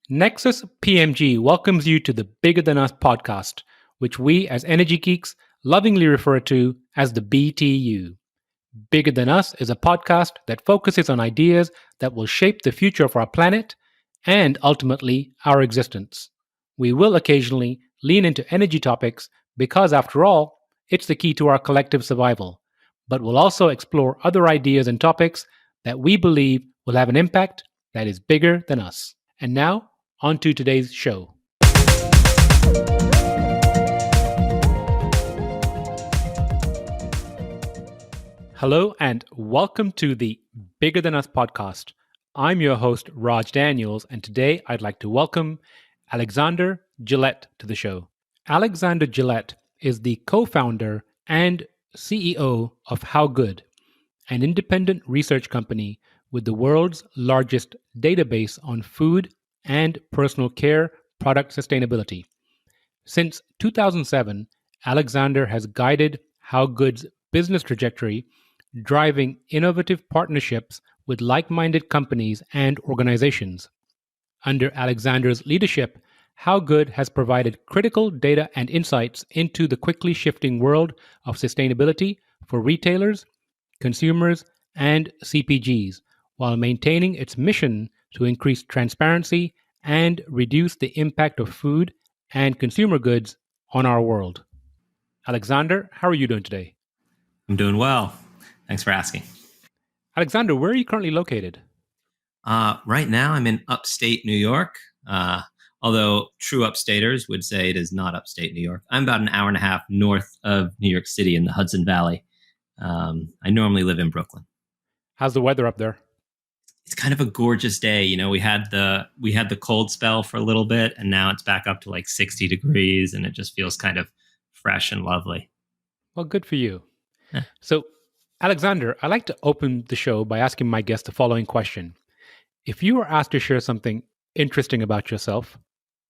Nexus PMG welcomes you to the Bigger Than Us podcast, which we as energy geeks lovingly refer to as the BTU. Bigger Than Us is a podcast that focuses on ideas that will shape the future of our planet and ultimately our existence. We will occasionally lean into energy topics because, after all, it's the key to our collective survival. But we'll also explore other ideas and topics that we believe will have an impact that is bigger than us. And now, on to today's show. Hello, and welcome to the Bigger Than Us podcast. I'm your host, Raj Daniels, and today I'd like to welcome Alexander Gillett to the show. Alexander Gillett is the co-founder and CEO of HowGood, an independent research company with the world's largest database on food and personal care product sustainability. Since 2007, Alexander has guided HowGood's business trajectory, driving innovative partnerships with like-minded companies and organizations. Under Alexander's leadership, HowGood has provided critical data and insights into the quickly shifting world of sustainability for retailers, consumers, and CPGs, while maintaining its mission to increase transparency and reduce the impact of food and consumer goods on our world. Alexander, how are you doing today? I'm doing well. Thanks for asking. Alexander, where are you currently located? Right now, I'm in upstate New York, although true upstaters would say it is not upstate New York. I'm about an hour and a half north of New York City in the Hudson Valley. I normally live in Brooklyn. How's the weather up there? It's kind of a gorgeous day. You know, we had the cold spell for a little bit, and now it's back up to like 60 degrees, and it just feels kind of fresh and lovely. Well, good for you. Yeah. So, Alexander, I like to open the show by asking my guest the following question. If you were asked to share something interesting about yourself,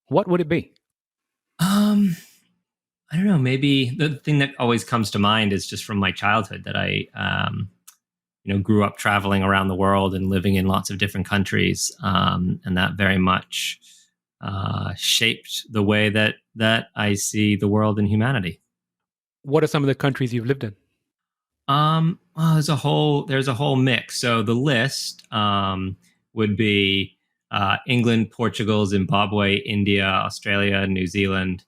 what would it be? I don't know. Maybe the thing that always comes to mind is just from my childhood that I grew up traveling around the world and living in lots of different countries, and that very much shaped the way that I see the world and humanity. What are some of the countries you've lived in? Well, there's a whole mix. So the list would be England, Portugal, Zimbabwe, India, Australia, New Zealand,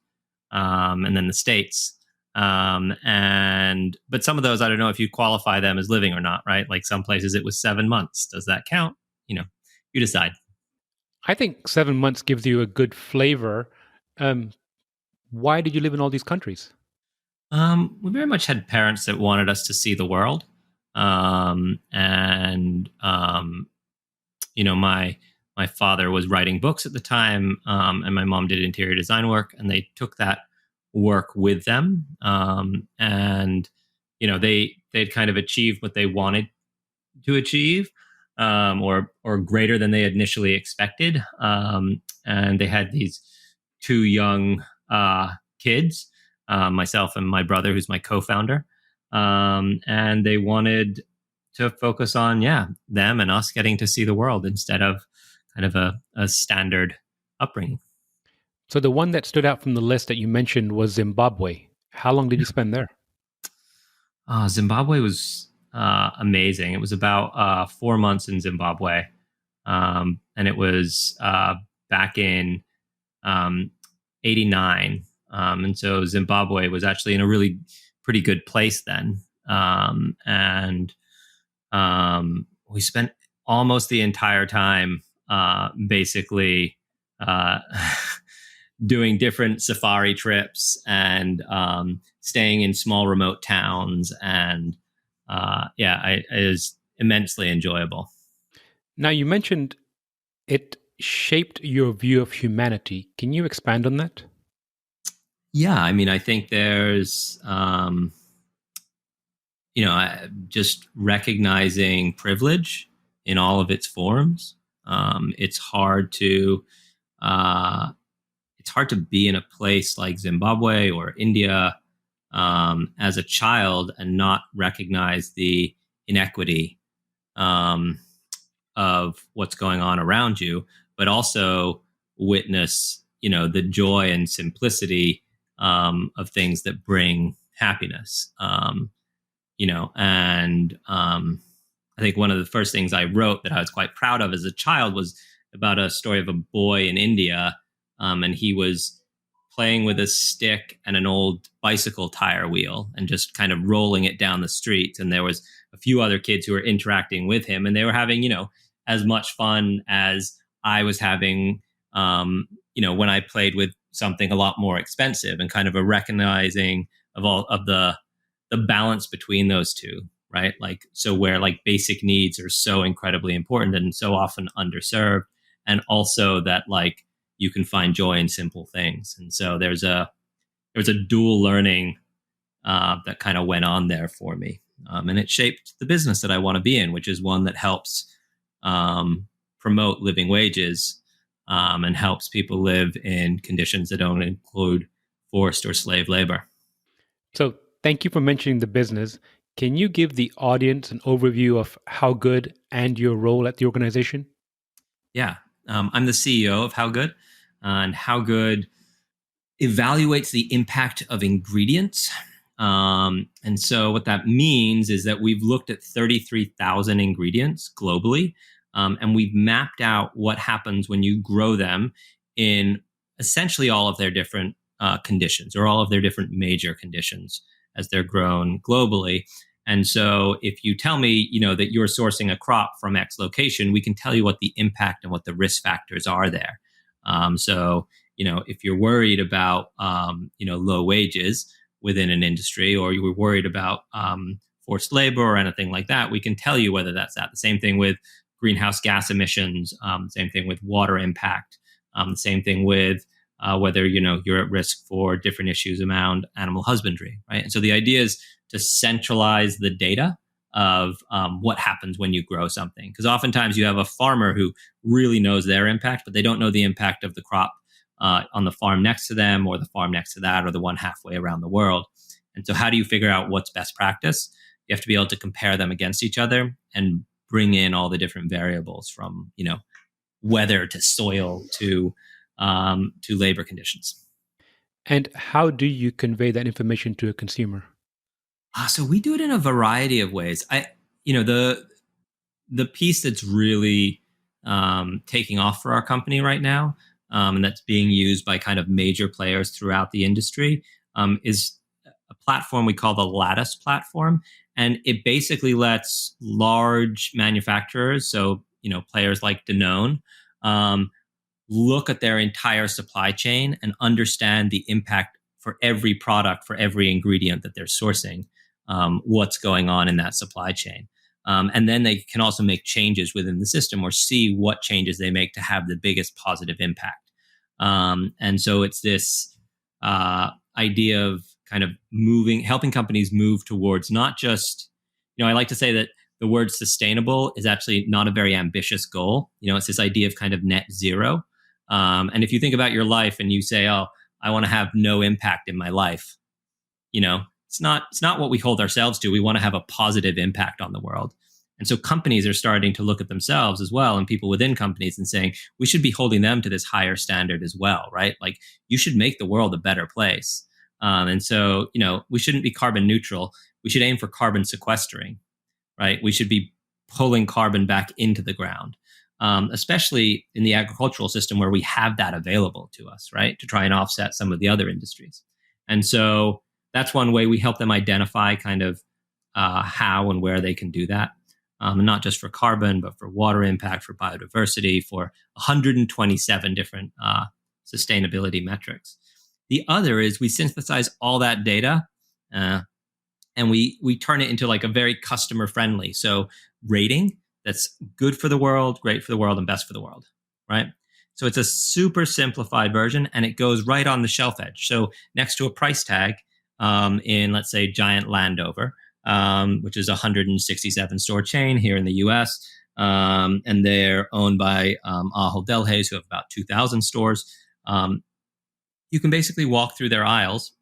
and then the States. But some of those, I don't know if you qualify them as living or not, right? Like some places it was 7 months. Does that count? You decide. I think 7 months gives you a good flavor. Why did you live in all these countries? We very much had parents that wanted us to see the world. My father was writing books at the time, and my mom did interior design work, and they took that work with them. They'd kind of achieved what they wanted to achieve, or greater than they had initially expected. And they had these two young kids, myself and my brother, who's my co-founder. And they wanted to focus on, them and us getting to see the world instead of kind of a standard upbringing. So the one that stood out from the list that you mentioned was Zimbabwe. How long did you spend there? Zimbabwe was amazing. It was about 4 months in Zimbabwe. And it was back in 89. And so Zimbabwe was actually in a really pretty good place then. We spent almost the entire time basically doing different safari trips and staying in small remote towns. And it is immensely enjoyable. Now, you mentioned it shaped your view of humanity. Can you expand on that? Yeah, I mean, I think there's, just recognizing privilege in all of its forms. It's hard to be in a place like Zimbabwe or India as a child and not recognize the inequity of what's going on around you, but also witness, the joy and simplicity of things that bring happiness. And I think one of the first things I wrote that I was quite proud of as a child was about a story of a boy in India, and he was playing with a stick and an old bicycle tire wheel and just kind of rolling it down the street. And there was a few other kids who were interacting with him, and they were having, as much fun as I was having, when I played with something a lot more expensive, and kind of a recognizing of all of the balance between those two, right? Like, so where like basic needs are so incredibly important and so often underserved, and also that like you can find joy in simple things. And so there's a dual learning that kind of went on there for me. And it shaped the business that I want to be in, which is one that helps promote living wages and helps people live in conditions that don't include forced or slave labor. So thank you for mentioning the business. Can you give the audience an overview of HowGood and your role at the organization? Yeah. I'm the CEO of HowGood, and HowGood evaluates the impact of ingredients. And so what that means is that we've looked at 33,000 ingredients globally, and we've mapped out what happens when you grow them in essentially all of their different conditions, or all of their different major conditions as they're grown globally. And so if you tell me, that you're sourcing a crop from X location, we can tell you what the impact and what the risk factors are there. So, if you're worried about, low wages within an industry, or you were worried about forced labor or anything like that, we can tell you whether that's that. The same thing with greenhouse gas emissions, same thing with water impact, same thing with whether, you're at risk for different issues around animal husbandry, right? And so the idea is to centralize the data of what happens when you grow something. Because oftentimes you have a farmer who really knows their impact, but they don't know the impact of the crop on the farm next to them, or the farm next to that, or the one halfway around the world. And so how do you figure out what's best practice? You have to be able to compare them against each other and bring in all the different variables from, weather to soil to labor conditions. And how do you convey that information to a consumer? So we do it in a variety of ways. The piece that's really taking off for our company right now, and that's being used by kind of major players throughout the industry, is a platform we call the Lattice platform. And it basically lets large manufacturers, so players like Danone, look at their entire supply chain and understand the impact for every product, for every ingredient that they're sourcing, what's going on in that supply chain. And then they can also make changes within the system, or see what changes they make to have the biggest positive impact. And so it's this idea of kind of helping companies move towards not just, I like to say that the word sustainable is actually not a very ambitious goal. It's this idea of kind of net zero. And if you think about your life and you say, oh, I want to have no impact in my life, it's not what we hold ourselves to. We want to have a positive impact on the world. And so companies are starting to look at themselves as well, and people within companies, and saying, we should be holding them to this higher standard as well, right? Like, you should make the world a better place. And so, we shouldn't be carbon neutral. We should aim for carbon sequestering, right? We should be pulling carbon back into the ground, especially in the agricultural system where we have that available to us, right? To try and offset some of the other industries. And so that's one way we help them identify kind of how and where they can do that. And not just for carbon, but for water impact, for biodiversity, for 127 different sustainability metrics. The other is we synthesize all that data and we turn it into like a very customer friendly. So rating that's good for the world, great for the world, and best for the world, right? So it's a super simplified version, and it goes right on the shelf edge. So next to a price tag in, let's say, Giant Landover, which is a 167 store chain here in the US. And they're owned by Ahold Delhaize, who have about 2,000 stores. You can basically walk through their aisles,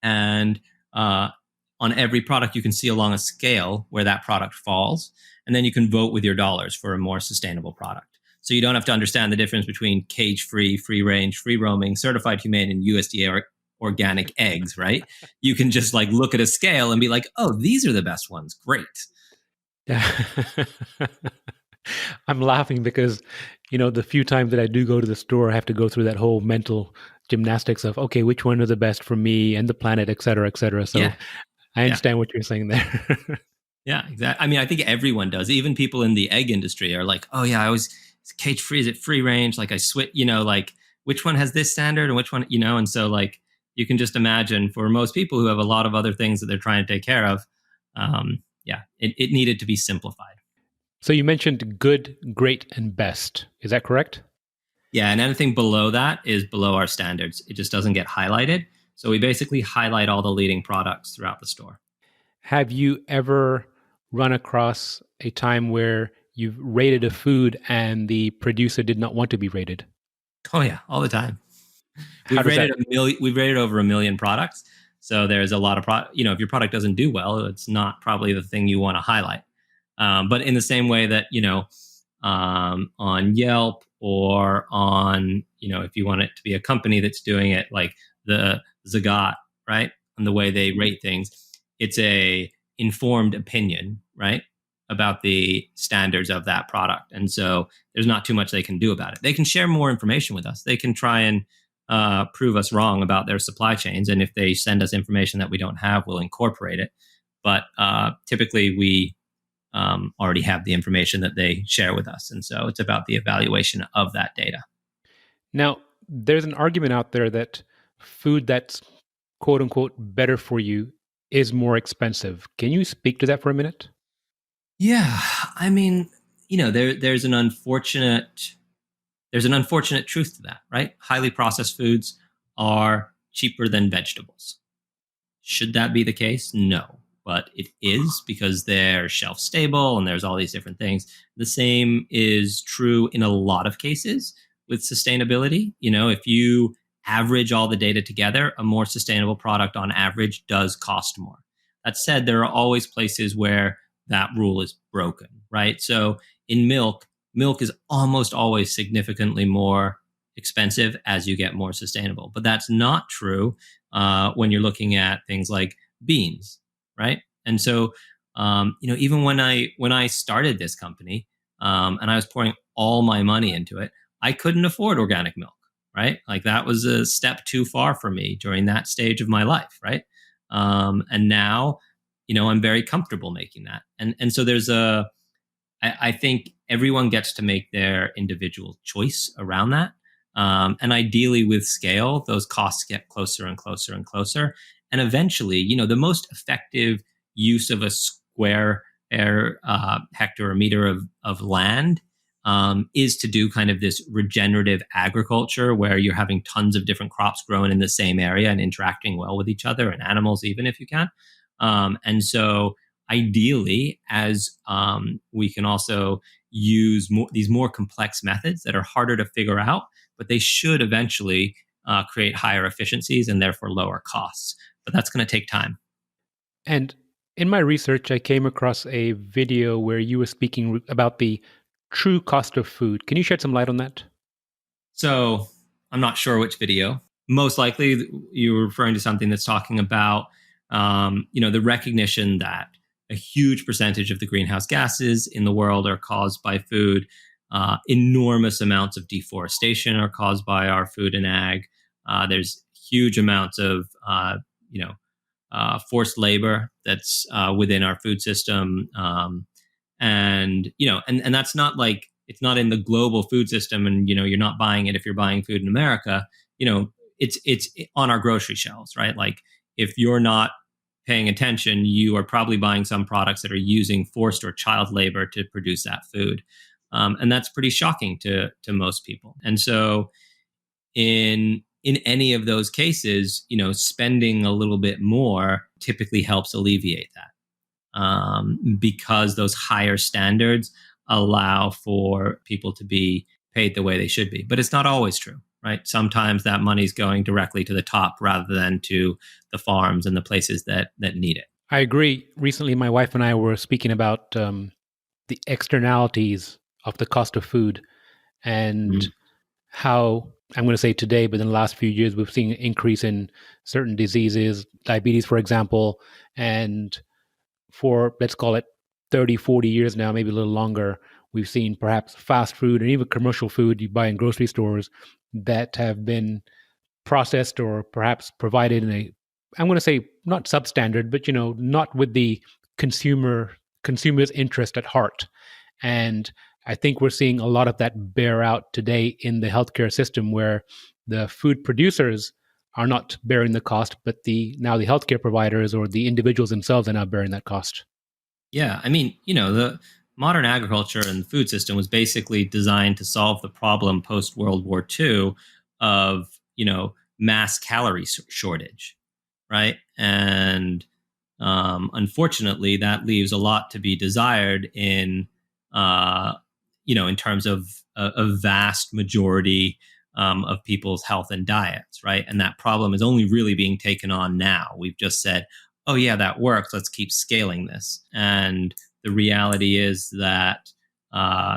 and on every product, you can see along a scale where that product falls. And then you can vote with your dollars for a more sustainable product. So you don't have to understand the difference between cage-free, free-range, free-roaming, certified humane, and USDA organic eggs, right? You can just like look at a scale and be like, oh, these are the best ones. Great. I'm laughing because, the few times that I do go to the store, I have to go through that whole mental gymnastics of, okay, which one are the best for me and the planet, et cetera, et cetera. So Yeah. I understand what you're saying there. Yeah, exactly. I mean, I think everyone does. Even people in the egg industry are like, oh yeah, I was cage free. Is it free range? Like I switch, like which one has this standard and which one, and so like you can just imagine for most people who have a lot of other things that they're trying to take care of. It needed to be simplified. So you mentioned good, great, and best. Is that correct? Yeah, and anything below that is below our standards. It just doesn't get highlighted. So we basically highlight all the leading products throughout the store. Have you ever run across a time where you've rated a food and the producer did not want to be rated? Oh yeah, all the time. How does that? We've rated over 1 million products. So there's a lot of if your product doesn't do well, it's not probably the thing you want to highlight. But in the same way that, on Yelp or on, if you want it to be a company that's doing it like the Zagat, right? And the way they rate things, it's a informed opinion, right? About the standards of that product. And so there's not too much they can do about it. They can share more information with us. They can try and prove us wrong about their supply chains. And if they send us information that we don't have, we'll incorporate it. But typically we already have the information that they share with us. And so it's about the evaluation of that data. Now, there's an argument out there that food that's quote unquote better for you is more expensive. Can you speak to that for a minute? Yeah, I mean, there's an unfortunate truth to that, right? Highly processed foods are cheaper than vegetables. Should that be the case? No, but it is because they're shelf stable and there's all these different things. The same is true in a lot of cases with sustainability. If you average all the data together, a more sustainable product on average does cost more. That said, there are always places where that rule is broken, right? So in milk is almost always significantly more expensive as you get more sustainable. But that's not true when you're looking at things like beans, right? And so, even when I started this company and I was pouring all my money into it, I couldn't afford organic milk, right? Like that was a step too far for me during that stage of my life, right? And now, I'm very comfortable making that. And so I think everyone gets to make their individual choice around that. And ideally with scale, those costs get closer and closer and closer. And eventually, the most effective use of a square hectare or meter of land is to do kind of this regenerative agriculture where you're having tons of different crops grown in the same area and interacting well with each other and animals, even if you can. And so ideally, as we can also use these more complex methods that are harder to figure out, but they should eventually create higher efficiencies and therefore lower costs. But that's going to take time. And in my research, I came across a video where you were speaking about the true cost of food. Can you shed some light on that? So I'm not sure which video. Most likely, you were referring to something that's talking about, the recognition that a huge percentage of the greenhouse gases in the world are caused by food. Enormous amounts of deforestation are caused by our food and ag. There's huge amounts of, forced labor that's within our food system. And that's not like, it's not in the global food system and, you're not buying it if you're buying food in America. It's on our grocery shelves, right? Like if you're not paying attention, you are probably buying some products that are using forced or child labor to produce that food. And that's pretty shocking to most people. And so in any of those cases, spending a little bit more typically helps alleviate that because those higher standards allow for people to be paid the way they should be. But it's not always true, right? Sometimes that money's going directly to the top rather than to the farms and the places that need it. I agree. Recently, my wife and I were speaking about the externalities of the cost of food. and how I'm going to say today, but in the last few years, we've seen an increase in certain diseases, diabetes, for example, and for, let's call it 30, 40 years now, maybe a little longer, we've seen perhaps fast food and even commercial food you buy in grocery stores that have been processed or perhaps provided in a, I'm going to say not substandard, but not with the consumer's interest at heart. And I think we're seeing a lot of that bear out today in the healthcare system, where the food producers are not bearing the cost, but now the healthcare providers or the individuals themselves are now bearing that cost. Yeah, I mean, the modern agriculture and food system was basically designed to solve the problem post World War II of, mass calorie shortage, right? And unfortunately, that leaves a lot to be desired in terms of a vast majority of people's health and diets, right? And that problem is only really being taken on now. We've just said, oh, yeah, that works. Let's keep scaling this. And the reality is that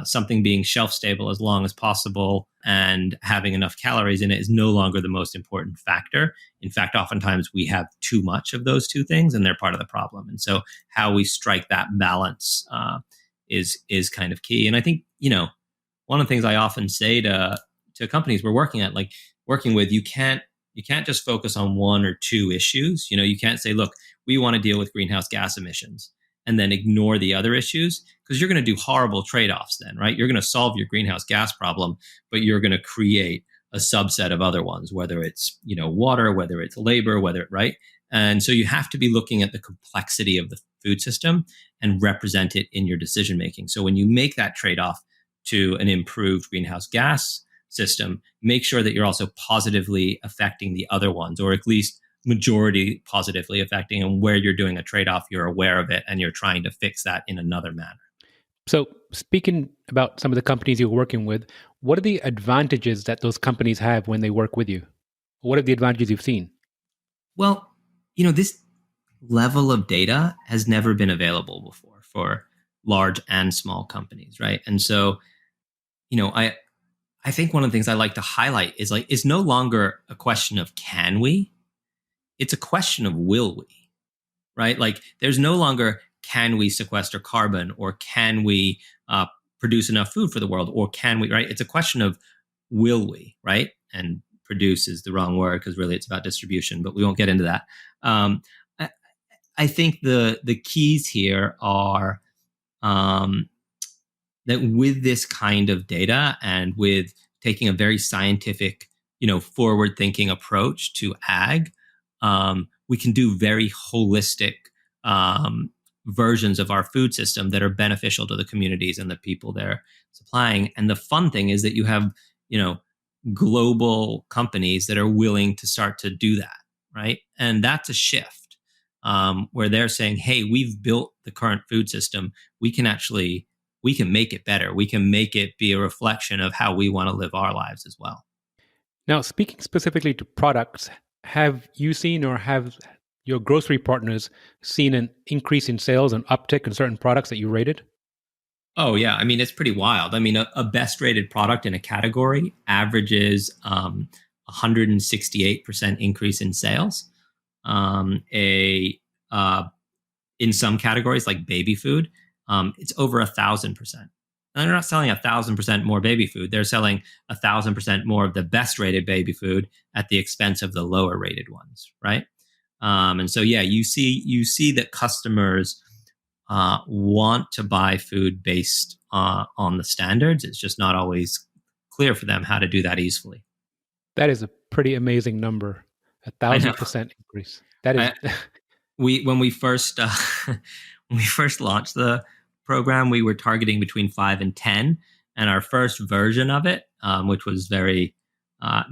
something being shelf stable as long as possible and having enough calories in it is no longer the most important factor. In fact, oftentimes we have too much of those two things, and they're part of the problem. And so how we strike that balance is kind of key. And I think, one of the things I often say to companies we're working with, you can't just focus on one or two issues. You can't say, look, we want to deal with greenhouse gas emissions and then ignore the other issues, because you're going to do horrible trade-offs then, right? You're going to solve your greenhouse gas problem, but you're going to create a subset of other ones, whether it's, water, whether it's labor, right? And so you have to be looking at the complexity of the food system and represent it in your decision making. So when you make that trade-off to an improved greenhouse gas system, make sure that you're also positively affecting the other ones, or at least majority positively affecting, and where you're doing a trade-off, you're aware of it and you're trying to fix that in another manner. So speaking about some of the companies you're working with, what are the advantages that those companies have when they work with you? What are the advantages you've seen? Well, this level of data has never been available before for large and small companies, right? And so, I think one of the things I like to highlight is it's no longer a question of can we, it's a question of will we, right? There's no longer can we sequester carbon, or can we produce enough food for the world, or can we, right? It's a question of will we, right? And produce is the wrong word, because really it's about distribution, but we won't get into that. I think the keys here are that with this kind of data and with taking a very scientific, forward-thinking approach to ag, we can do very holistic versions of our food system that are beneficial to the communities and the people they're supplying. And the fun thing is that you have, global companies that are willing to start to do that, right? And that's a shift where they're saying, hey, we've built the current food system. We can make it better. We can make it be a reflection of how we want to live our lives as well. Now, speaking specifically to products, have you seen, or have your grocery partners seen, an increase in sales and uptick in certain products that you rated? Oh, yeah. I mean, it's pretty wild. I mean, a best rated product in a category averages 168% increase in sales. In some categories like baby food, it's over 1,000%. And they're not selling 1,000% more baby food. They're selling 1,000% more of the best rated baby food at the expense of the lower rated ones, right? And so, yeah, you see that customers want to buy food based on the standards. It's just not always clear for them how to do that easily. That is a pretty amazing number, 1,000% increase. That is. When we first launched the program, we were targeting between 5 and 10, and our first version of it, which was very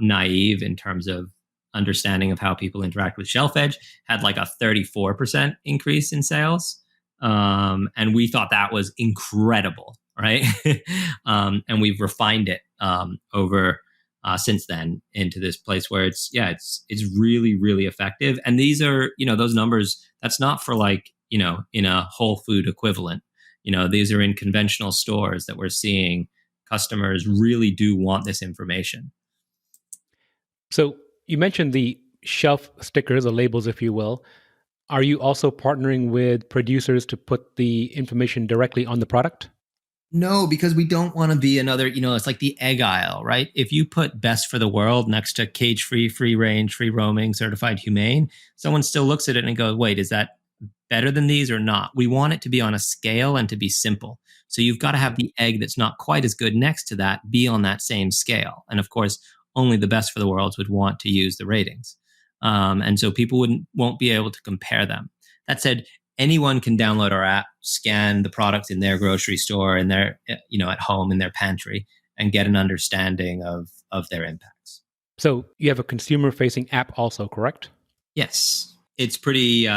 naive in terms of understanding of how people interact with shelf edge, had like a 34% increase in sales. And we thought that was incredible, right? And we've refined it over since then into this place where it's really, really effective. And these are, those numbers, that's not for in a whole food equivalent. These are in conventional stores that we're seeing customers really do want this information. So you mentioned the shelf stickers or labels, if you will. Are you also partnering with producers to put the information directly on the product? No, because we don't want to be another, it's like the egg aisle, right? If you put best for the world next to cage free, free range, free roaming, certified humane, someone still looks at it and goes, wait, is that better than these or not? We want it to be on a scale and to be simple. So you've got to have the egg that's not quite as good next to that be on that same scale. And of course, only the best for the worlds would want to use the ratings. And so people won't be able to compare them. That said, anyone can download our app, scan the product in their grocery store, in their, at home in their pantry, and get an understanding of their impacts. So you have a consumer-facing app also, correct? Yes, it's pretty.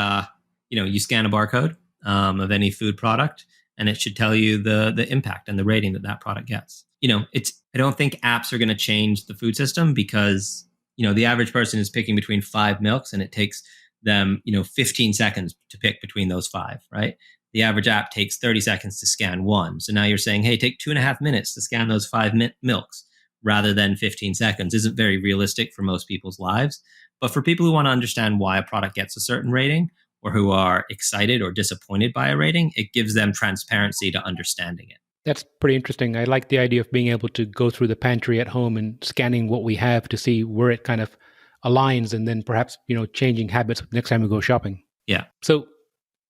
You scan a barcode of any food product, and it should tell you the impact and the rating that product gets. I don't think apps are going to change the food system because the average person is picking between 5 milks, and it takes them 15 seconds to pick between those 5, right? The average app takes 30 seconds to scan one. So now you're saying, hey, take 2.5 minutes to scan those 5 milks rather than 15 seconds. Isn't very realistic for most people's lives. But for people who want to understand why a product gets a certain rating, or who are excited or disappointed by a rating, it gives them transparency to understanding it. That's pretty interesting. I like the idea of being able to go through the pantry at home and scanning what we have to see where it kind of aligns, and then perhaps, changing habits next time we go shopping. Yeah. So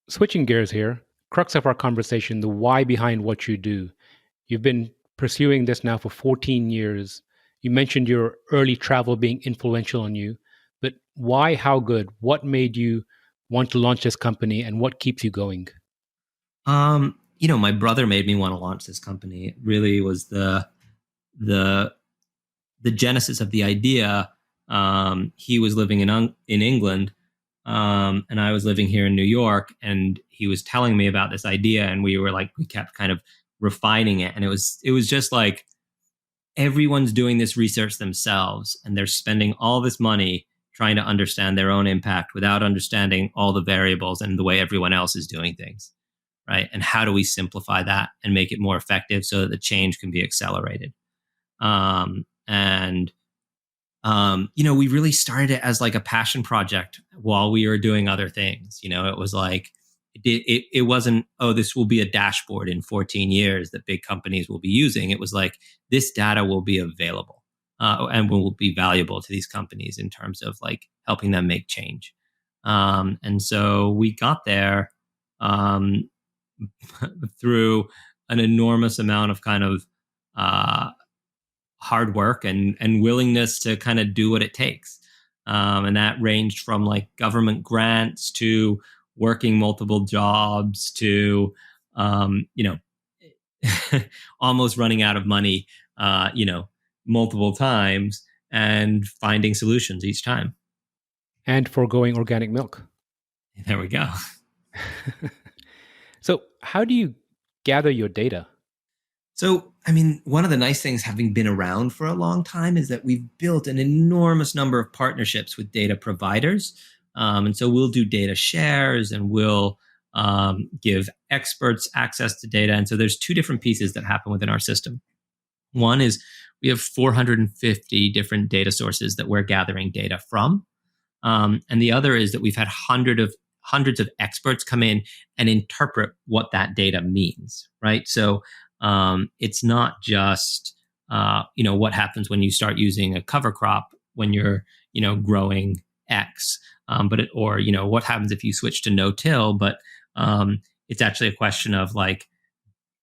switching gears here, crux of our conversation, the why behind what you do. You've been pursuing this now for 14 years. You mentioned your early travel being influential on you, but why HowGood? What made you want to launch this company, and what keeps you going? My brother made me want to launch this company. It really was the genesis of the idea. He was living in England, and I was living here in New York, and he was telling me about this idea, and we kept kind of refining it. And it was just like, everyone's doing this research themselves, and they're spending all this money trying to understand their own impact without understanding all the variables and the way everyone else is doing things, right? And how do we simplify that and make it more effective so that the change can be accelerated? We really started it as like a passion project while we were doing other things. It was like, it wasn't, this will be a dashboard in 14 years that big companies will be using. It was like, this data will be available and will be valuable to these companies in terms of like helping them make change. And so we got there through an enormous amount of kind of hard work and willingness to kind of do what it takes. And that ranged from like government grants to working multiple jobs to, almost running out of money, multiple times, and finding solutions each time. And foregoing organic milk. There we go. So how do you gather your data? So, one of the nice things, having been around for a long time, is that we've built an enormous number of partnerships with data providers. And so we'll do data shares, and we'll give experts access to data. And so there's 2 different pieces that happen within our system. One is we have 450 different data sources that we're gathering data from. And the other is that we've had hundreds of experts come in and interpret what that data means, right? So it's not just, what happens when you start using a cover crop when you're, growing X, or what happens if you switch to no-till, but it's actually a question of like,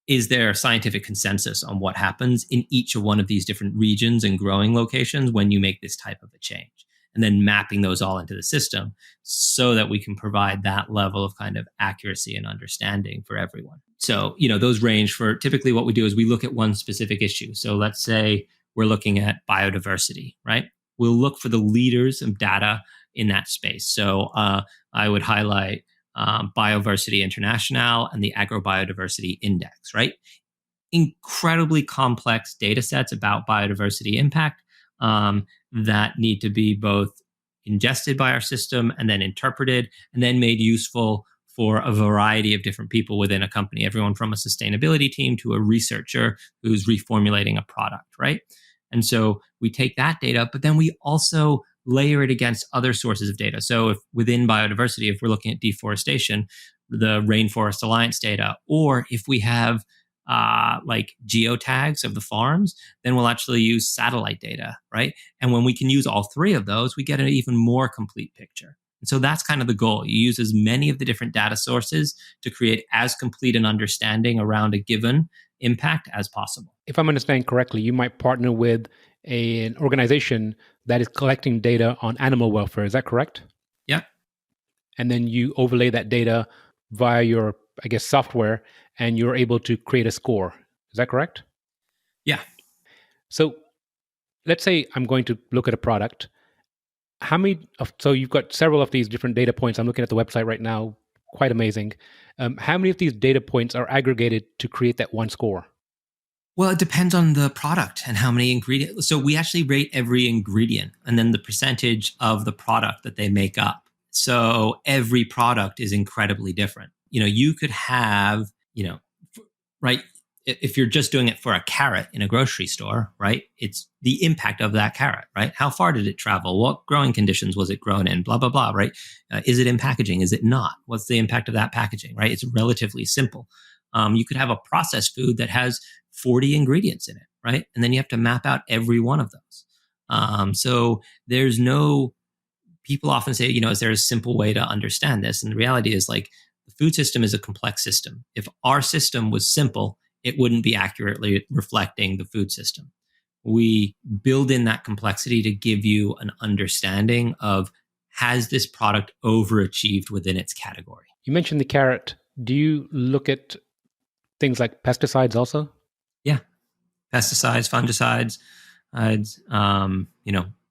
is there a scientific consensus on what happens in each of one of these different regions and growing locations when you make this type of a change? And then mapping those all into the system so that we can provide that level of kind of accuracy and understanding for everyone. So, those range for, typically what we do is we look at one specific issue. So let's say we're looking at biodiversity, right? We'll look for the leaders of data in that space. So I would highlight Biodiversity International and the Agrobiodiversity Index, right? Incredibly complex data sets about biodiversity impact that need to be both ingested by our system and then interpreted and then made useful for a variety of different people within a company, everyone from a sustainability team to a researcher who's reformulating a product, right? And so we take that data, but then we also layer it against other sources of data. So if within biodiversity, if we're looking at deforestation, the Rainforest Alliance data, or if we have like geotags of the farms, then we'll actually use satellite data, right? And when we can use all three of those, we get an even more complete picture. And so that's kind of the goal. You use as many of the different data sources to create as complete an understanding around a given impact as possible. If I'm understanding correctly, you might partner with an organization that is collecting data on animal welfare. Is that correct? Yeah. And then you overlay that data via your, I guess, software, and you're able to create a score. Is that correct? Yeah. So let's say I'm going to look at a product. So you've got several of these different data points. I'm looking at the website right now. Quite amazing. How many of these data points are aggregated to create that one score? Well, it depends on the product and how many ingredients. So we actually rate every ingredient and then the percentage of the product that they make up. So every product is incredibly different. You could have, right? If you're just doing it for a carrot in a grocery store, right? It's the impact of that carrot, right? How far did it travel? What growing conditions was it grown in? Blah, blah, blah, right? Is it in packaging? Is it not? What's the impact of that packaging, right? It's relatively simple. You could have a processed food that has 40 ingredients in it, right? And then you have to map out every one of those. So there's no, people often say, is there a simple way to understand this? And the reality is like the food system is a complex system. If our system was simple, it wouldn't be accurately reflecting the food system. We build in that complexity to give you an understanding of, has this product overachieved within its category? You mentioned the carrot. Do you look at things like pesticides also? Yeah. Pesticides, fungicides,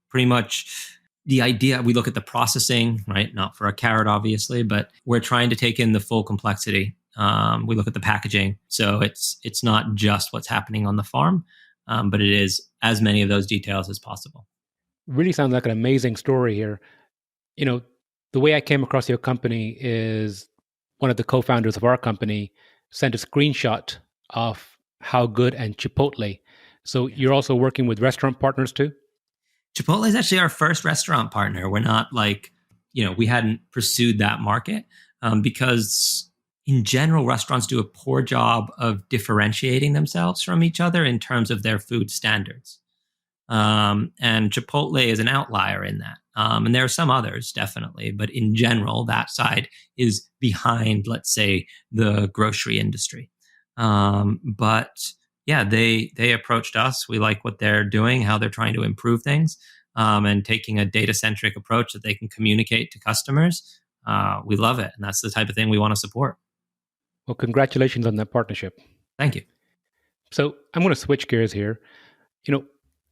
pretty much the idea, we look at the processing, right? Not for a carrot, obviously, but we're trying to take in the full complexity. We look at the packaging. So it's not just what's happening on the farm, but it is as many of those details as possible. Really sounds like an amazing story here. The way I came across your company is one of the co-founders of our company sent a screenshot of HowGood and Chipotle. So you're also working with restaurant partners too? Chipotle is actually our first restaurant partner. We're not like, we hadn't pursued that market because in general, restaurants do a poor job of differentiating themselves from each other in terms of their food standards. And Chipotle is an outlier in that. And there are some others, definitely. But in general, that side is behind, let's say, the grocery industry. But yeah, they approached us. We like what they're doing, how they're trying to improve things, and taking a data-centric approach that they can communicate to customers. We love it. And that's the type of thing we want to support. Well, congratulations on that partnership. Thank you. So I'm going to switch gears here.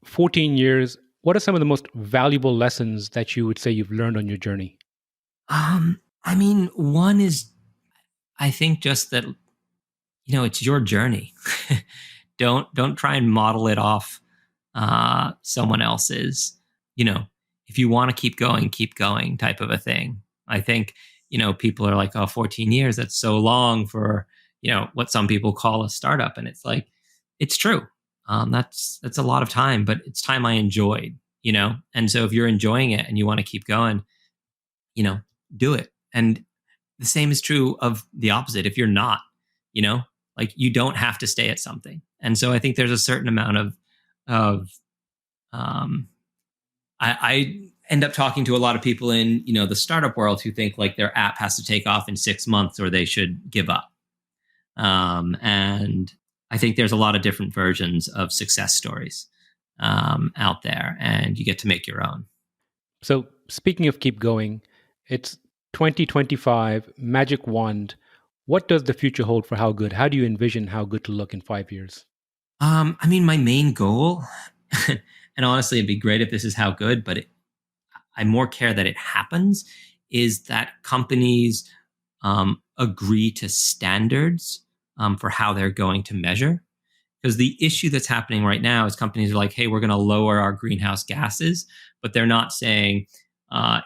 14 years, what are some of the most valuable lessons that you would say you've learned on your journey? One is, I think just that, it's your journey. Don't try and model it off someone else's, if you want to keep going type of a thing. I think, people are like, 14 years, that's so long for, what some people call a startup. And it's like, it's true. That's a lot of time, but it's time I enjoyed, And so if you're enjoying it and you want to keep going, do it. And the same is true of the opposite. If you're not, like you don't have to stay at something. And so I think there's a certain amount of I end up talking to a lot of people in, the startup world who think like their app has to take off in 6 months or they should give up. And I think there's a lot of different versions of success stories out there, and you get to make your own. So speaking of keep going, it's 2025, magic wand. What does the future hold for HowGood? How do you envision HowGood to look in 5 years? My main goal, and honestly, it'd be great if this is HowGood, but I more care that it happens, is that companies agree to standards for how they're going to measure. Because the issue that's happening right now is companies are like, hey, we're going to lower our greenhouse gases, but they're not saying,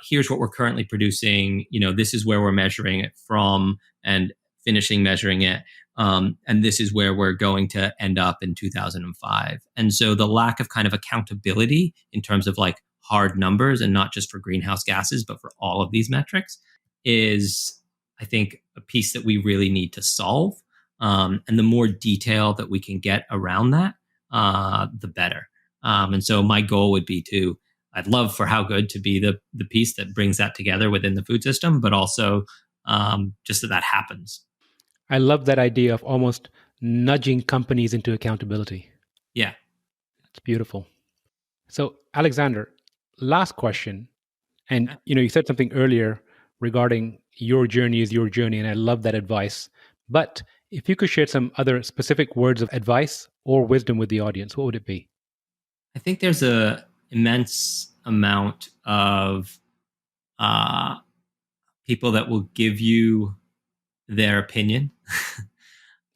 here's what we're currently producing. This is where we're measuring it from and finishing measuring it. And this is where we're going to end up in 2005. And so the lack of kind of accountability in terms of like hard numbers, and not just for greenhouse gases, but for all of these metrics, is, I think, a piece that we really need to solve. And the more detail that we can get around that, the better. And so my goal would be I'd love for HowGood to be the piece that brings that together within the food system, but also just that happens. I love that idea of almost nudging companies into accountability. Yeah. It's beautiful. So, Alexander, last question. And, you said something earlier regarding your journey is your journey, and I love that advice. But if you could share some other specific words of advice or wisdom with the audience, what would it be? I think there's a immense amount of people that will give you their opinion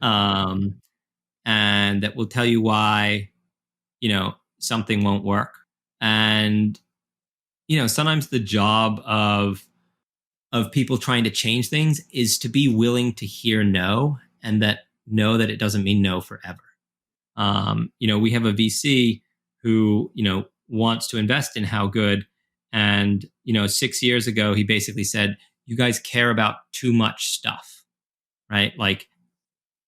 and that will tell you why something won't work. And sometimes the job of people trying to change things is to be willing to hear no, and know that it doesn't mean no forever. We have a VC who wants to invest in HowGood, and 6 years ago he basically said, you guys care about too much stuff, right? Like,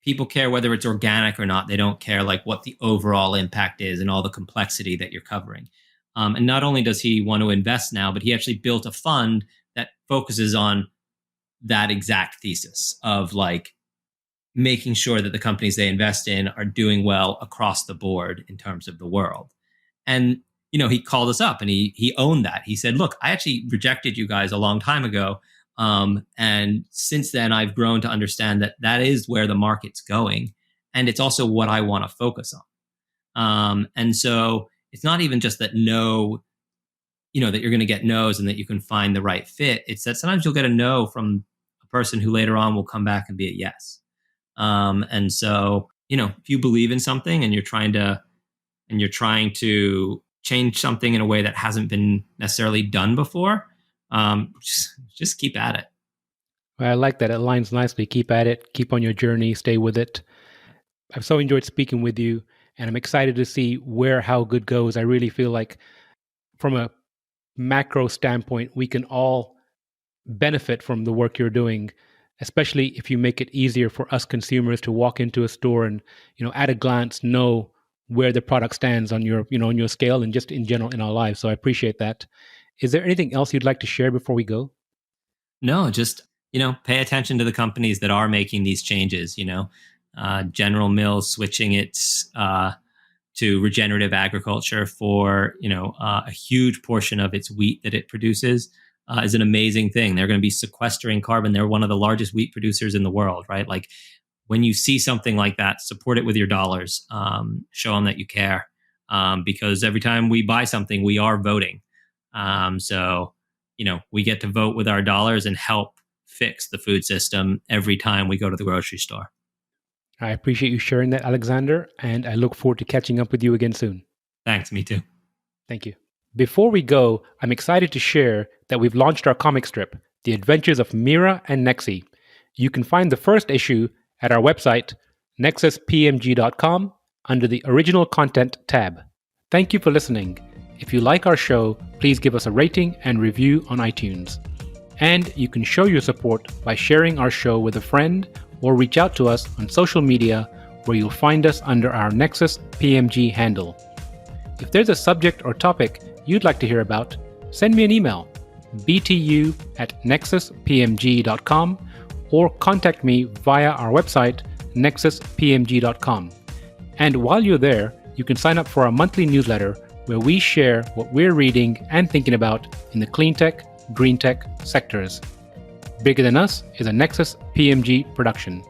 people care whether it's organic or not. They don't care like what the overall impact is and all the complexity that you're covering. And not only does he want to invest now, but he actually built a fund that focuses on that exact thesis of like making sure that the companies they invest in are doing well across the board in terms of the world. And he called us up and he owned that. He said, look, I actually rejected you guys a long time ago. And since then, I've grown to understand that is where the market's going. And it's also what I want to focus on. And so it's not even just that that you're going to get no's and that you can find the right fit. It's that sometimes you'll get a no from a person who later on will come back and be a yes. And so, if you believe in something and you're trying to change something in a way that hasn't been necessarily done before, just keep at it. Well, I like that. It aligns nicely. Keep at it. Keep on your journey. Stay with it. I've so enjoyed speaking with you, and I'm excited to see where HowGood goes. I really feel like from a macro standpoint, we can all benefit from the work you're doing, especially if you make it easier for us consumers to walk into a store and, at a glance know where the product stands on your, on your scale and just in general in our lives. So I appreciate that. Is there anything else you'd like to share before we go? No, just, pay attention to the companies that are making these changes. General Mills switching its to regenerative agriculture for, a huge portion of its wheat that it produces is an amazing thing. They're going to be sequestering carbon. They're one of the largest wheat producers in the world, right? Like, when you see something like that, support it with your dollars. Show them that you care, because every time we buy something, we are voting. So, we get to vote with our dollars and help fix the food system every time we go to the grocery store. I appreciate you sharing that, Alexander, and I look forward to catching up with you again soon. Thanks, me too. Thank you. Before we go, I'm excited to share that we've launched our comic strip, The Adventures of Mira and Nexi. You can find the first issue at our website, nexuspmg.com, under the Original Content tab. Thank you for listening. If you like our show, please give us a rating and review on iTunes. And you can show your support by sharing our show with a friend or reach out to us on social media, where you'll find us under our Nexus PMG handle. If there's a subject or topic you'd like to hear about, send me an email, btu@nexuspmg.com, or contact me via our website, nexuspmg.com. And while you're there, you can sign up for our monthly newsletter, where we share what we're reading and thinking about in the clean tech, green tech sectors. Bigger Than Us is a Nexus PMG production.